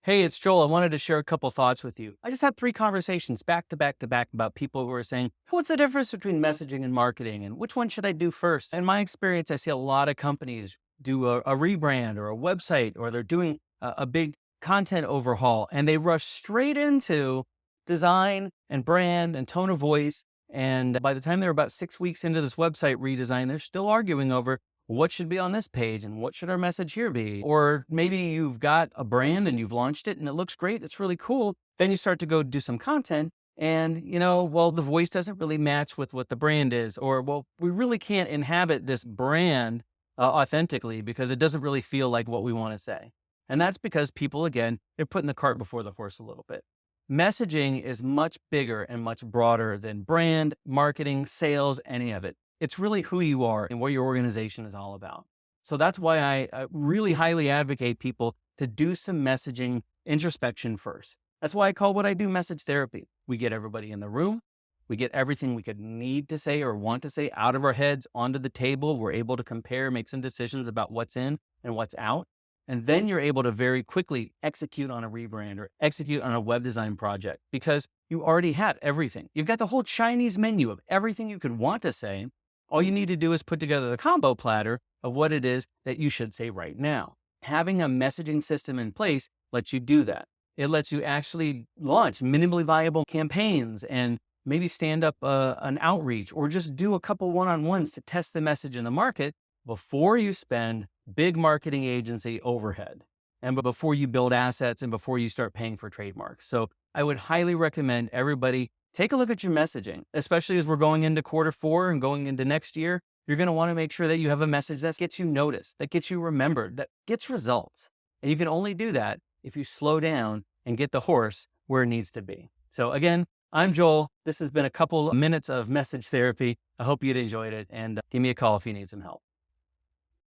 Hey, it's Joel. I wanted to share a couple thoughts with you. I just had three conversations back to back to back about people who are saying, what's the difference between messaging and marketing and which one should I do first? In my experience, I see a lot of companies do a rebrand or a website, or they're doing a big content overhaul, and they rush straight into design and brand and tone of voice. And by the time they're about 6 weeks into this website redesign, they're still arguing over what should be on this page and what should our message here be? Or maybe you've got a brand and you've launched it and it looks great. It's really cool. Then you start to go do some content and, well, the voice doesn't really match with what the brand is, or, well, we really can't inhabit this brand authentically because it doesn't really feel like what we want to say. And that's because people, again, they're putting the cart before the horse a little bit. Messaging is much bigger and much broader than brand, marketing, sales, any of it. It's really who you are and what your organization is all about. So that's why I really highly advocate people to do some messaging introspection first. That's why I call what I do message therapy. We get everybody in the room. We get everything we could need to say or want to say out of our heads onto the table. We're able to compare, make some decisions about what's in and what's out. And then you're able to very quickly execute on a rebrand or execute on a web design project because you already have everything. You've got the whole Chinese menu of everything you could want to say. All you need to do is put together the combo platter of what it is that you should say right now. Having a messaging system in place lets you do that. It lets you actually launch minimally viable campaigns and maybe stand up an outreach or just do a couple one-on-ones to test the message in the market before you spend big marketing agency overhead and before you build assets and before you start paying for trademarks. So I would highly recommend everybody take a look at your messaging, especially as we're going into Q4 and going into next year. You're going to want to make sure that you have a message that gets you noticed, that gets you remembered, that gets results. And you can only do that if you slow down and get the horse where it needs to be. So again, I'm Joel. This has been a couple of minutes of message therapy. I hope you'd enjoyed it, and give me a call if you need some help.